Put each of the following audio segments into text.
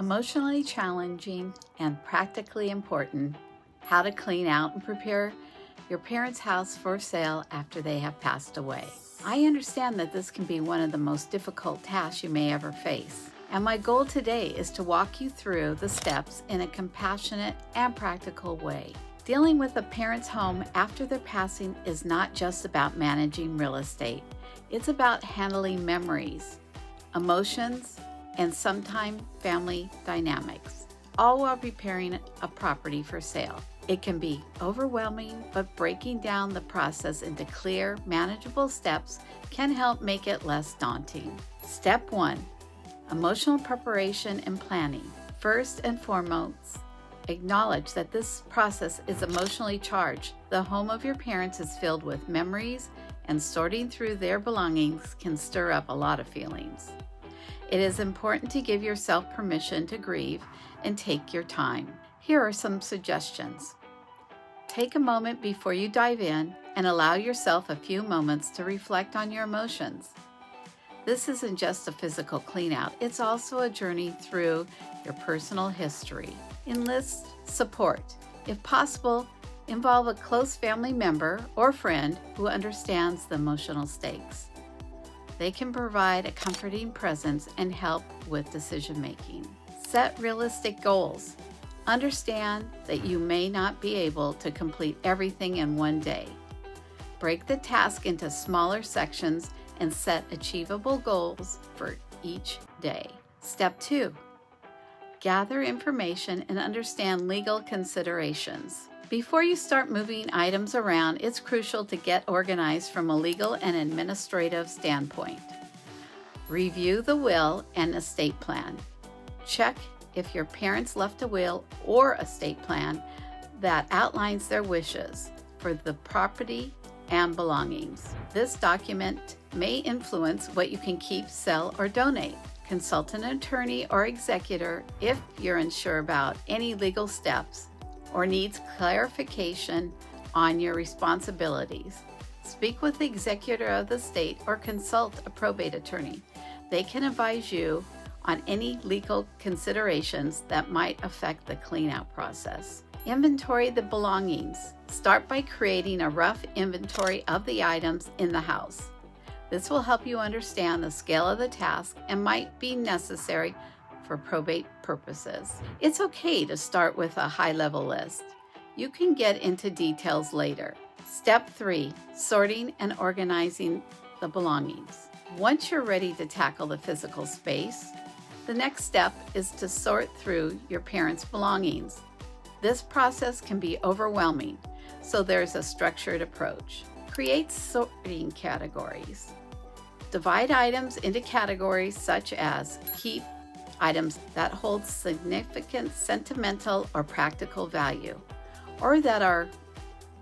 Emotionally challenging and practically important, how to clean out and prepare your parents' house for sale after they have passed away. I understand that this can be one of the most difficult tasks you may ever face. And my goal today is to walk you through the steps in a compassionate and practical way. Dealing with a parent's home after their passing is not just about managing real estate. It's about handling memories, emotions, and sometimes family dynamics, all while preparing a property for sale. It can be overwhelming, but breaking down the process into clear, manageable steps can help make it less daunting. Step 1. Emotional preparation and planning. First and foremost, acknowledge that this process is emotionally charged. The home of your parents is filled with memories, and sorting through their belongings can stir up a lot of feelings. It is important to give yourself permission to grieve and take your time. Here are some suggestions. Take a moment before you dive in and allow yourself a few moments to reflect on your emotions. This isn't just a physical cleanout, it's also a journey through your personal history. Enlist support. If possible, involve a close family member or friend who understands the emotional stakes. They can provide a comforting presence and help with decision making. Set realistic goals. Understand that you may not be able to complete everything in one day. Break the task into smaller sections and set achievable goals for each day. Step 2. Gather information and understand legal considerations. Before you start moving items around, it's crucial to get organized from a legal and administrative standpoint. Review the will and estate plan. Check if your parents left a will or estate plan that outlines their wishes for the property and belongings. This document may influence what you can keep, sell, or donate. Consult an attorney or executor if you're unsure about any legal steps or needs clarification on your responsibilities. Speak with the executor of the estate or consult a probate attorney. They can advise you on any legal considerations that might affect the cleanout process. Inventory the belongings. Start by creating a rough inventory of the items in the house. This will help you understand the scale of the task and might be necessary for probate purposes. It's okay to start with a high-level list. You can get into details later. Step 3. Sorting and organizing the belongings. Once you're ready to tackle the physical space, the next step is to sort through your parents' belongings. This process can be overwhelming, so there's a structured approach. Create sorting categories. Divide items into categories such as keep items that hold significant sentimental or practical value, or that are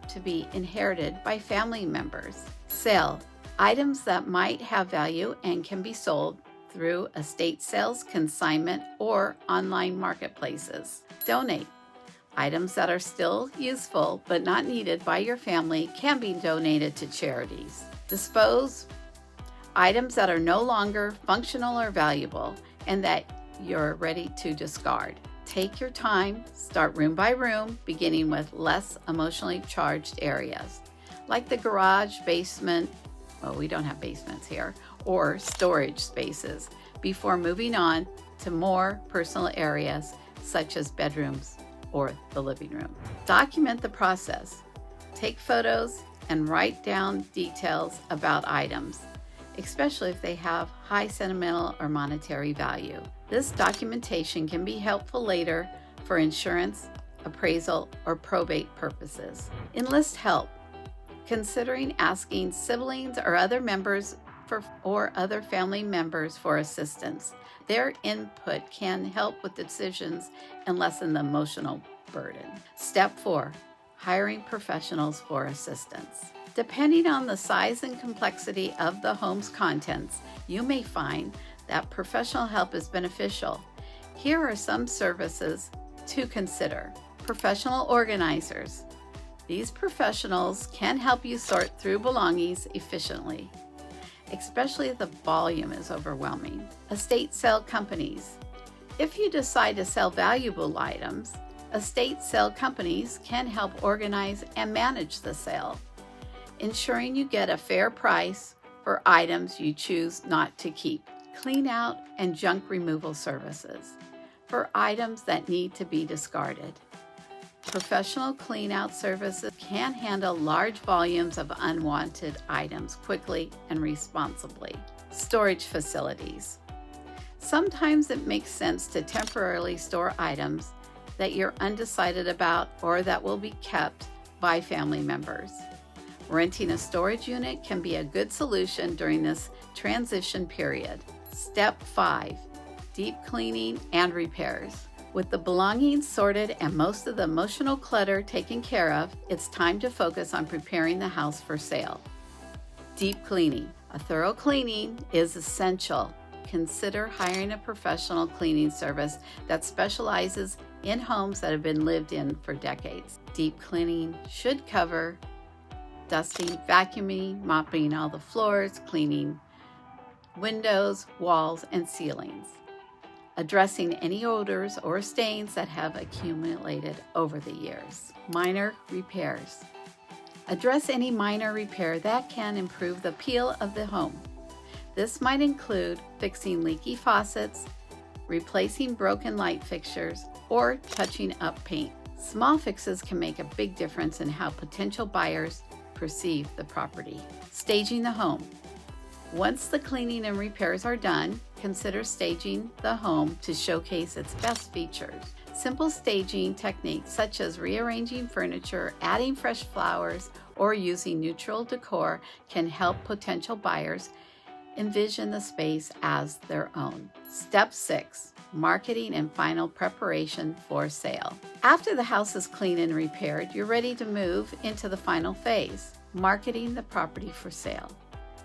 to be inherited by family members. Sell items that might have value and can be sold through estate sales, consignment, or online marketplaces. Donate items that are still useful but not needed by your family can be donated to charities. Dispose items that are no longer functional or valuable and that you're ready to discard. Take your time, start room by room, beginning with less emotionally charged areas, like the garage, basement, well, we don't have basements here, or storage spaces, before moving on to more personal areas such as bedrooms or the living room. Document the process. Take photos and write down details about items, especially if they have high sentimental or monetary value. This documentation can be helpful later for insurance, appraisal, or probate purposes. Enlist help. Considering asking siblings or other members or other family members for assistance. Their input can help with decisions and lessen the emotional burden. Step 4. Hiring professionals for assistance. Depending on the size and complexity of the home's contents, you may find that professional help is beneficial. Here are some services to consider. Professional organizers. These professionals can help you sort through belongings efficiently, especially if the volume is overwhelming. Estate sale companies. If you decide to sell valuable items, estate sale companies can help organize and manage the sale, ensuring you get a fair price for items you choose not to keep. Clean out and junk removal services for items that need to be discarded. Professional clean-out services can handle large volumes of unwanted items quickly and responsibly. Storage facilities. Sometimes it makes sense to temporarily store items that you're undecided about or that will be kept by family members. Renting a storage unit can be a good solution during this transition period. Step 5. Deep cleaning and repairs. With the belongings sorted and most of the emotional clutter taken care of, it's time to focus on preparing the house for sale. Deep cleaning. A thorough cleaning is essential. Consider hiring a professional cleaning service that specializes in homes that have been lived in for decades. Deep cleaning should cover dusting, vacuuming, mopping all the floors, cleaning windows, walls, and ceilings. Addressing any odors or stains that have accumulated over the years. Minor repairs. Address any minor repair that can improve the appeal of the home. This might include fixing leaky faucets, replacing broken light fixtures, or touching up paint. Small fixes can make a big difference in how potential buyers perceive the property. Staging the home. Once the cleaning and repairs are done, consider staging the home to showcase its best features. Simple staging techniques such as rearranging furniture, adding fresh flowers, or using neutral decor can help potential buyers envision the space as their own. Step 6. Marketing and final preparation for sale. After the house is clean and repaired, you're ready to move into the final phase, marketing the property for sale.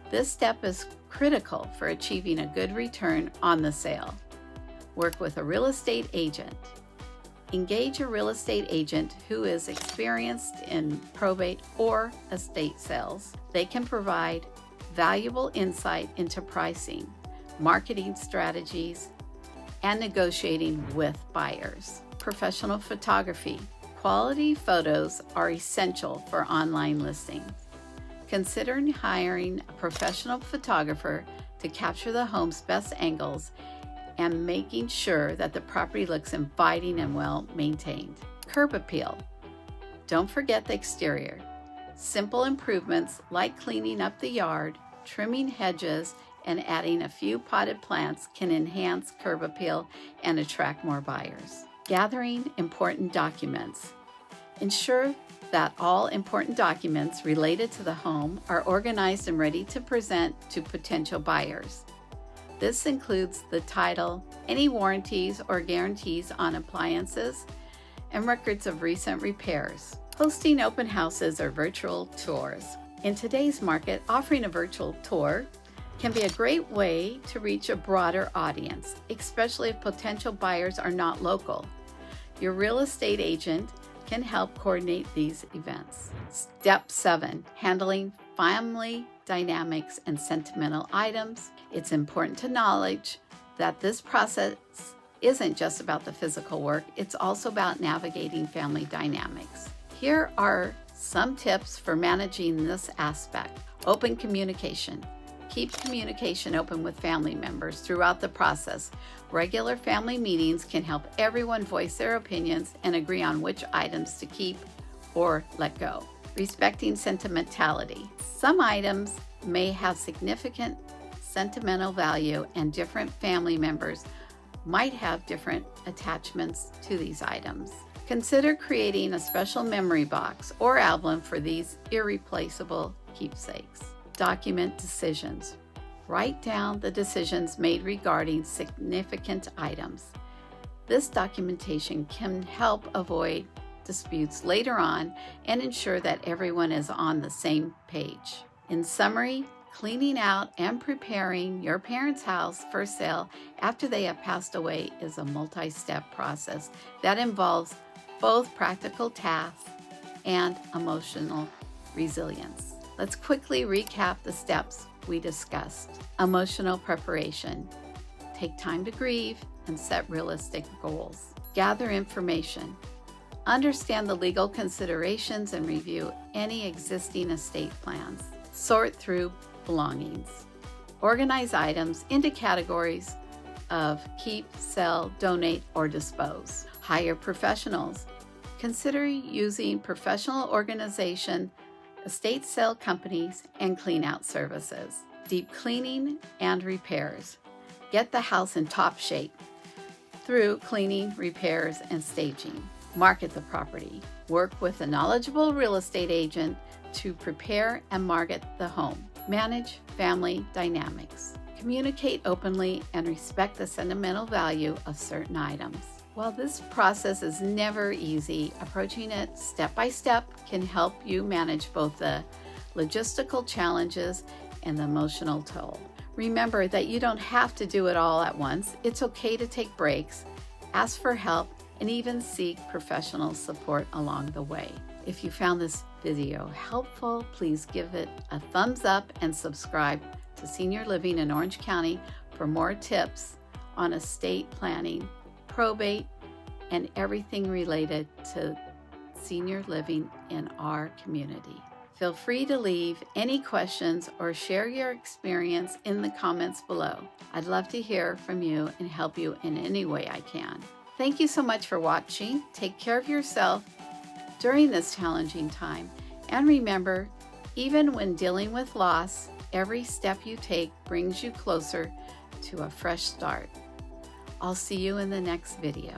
This step is critical for achieving a good return on the sale. Work with a real estate agent. Engage a real estate agent who is experienced in probate or estate sales. They can provide valuable insight into pricing, marketing strategies, and negotiating with buyers. Professional photography. Quality photos are essential for online listings. Consider hiring a professional photographer to capture the home's best angles and making sure that the property looks inviting and well maintained. Curb appeal. Don't forget the exterior. Simple improvements like cleaning up the yard, trimming hedges, and adding a few potted plants can enhance curb appeal and attract more buyers. Gathering important documents. Ensure that all important documents related to the home are organized and ready to present to potential buyers. This includes the title, any warranties or guarantees on appliances, and records of recent repairs. Hosting open houses or virtual tours. In today's market, offering a virtual tour can be a great way to reach a broader audience, especially if potential buyers are not local. Your real estate agent can help coordinate these events. Step 7. Handling family dynamics and sentimental items. It's important to acknowledge that this process isn't just about the physical work, it's also about navigating family dynamics. Here are some tips for managing this aspect. Open communication. Keep communication open with family members throughout the process. Regular family meetings can help everyone voice their opinions and agree on which items to keep or let go. Respecting sentimentality. Some items may have significant sentimental value, and different family members might have different attachments to these items. Consider creating a special memory box or album for these irreplaceable keepsakes. Document decisions. Write down the decisions made regarding significant items. This documentation can help avoid disputes later on and ensure that everyone is on the same page. In summary, cleaning out and preparing your parents' house for sale after they have passed away is a multi-step process that involves both practical tasks and emotional resilience. Let's quickly recap the steps we discussed. Emotional preparation. Take time to grieve, and set realistic goals. Gather information. Understand the legal considerations and review any existing estate plans. Sort through belongings. Organize items into categories of keep, sell, donate, or dispose. Hire professionals. Consider using professional organization, estate sale companies, and clean-out services. Deep cleaning and repairs. Get the house in top shape through cleaning, repairs, and staging. Market the property. Work with a knowledgeable real estate agent to prepare and market the home. Manage family dynamics. Communicate openly and respect the sentimental value of certain items. While this process is never easy, approaching it step by step can help you manage both the logistical challenges and the emotional toll. Remember that you don't have to do it all at once. It's okay to take breaks, ask for help, and even seek professional support along the way. If you found this video helpful, please give it a thumbs up and subscribe to Senior Living in Orange County for more tips on estate planning, probate, and everything related to senior living in our community. Feel free to leave any questions or share your experience in the comments below. I'd love to hear from you and help you in any way I can. Thank you so much for watching. Take care of yourself during this challenging time. And remember, even when dealing with loss, every step you take brings you closer to a fresh start. I'll see you in the next video.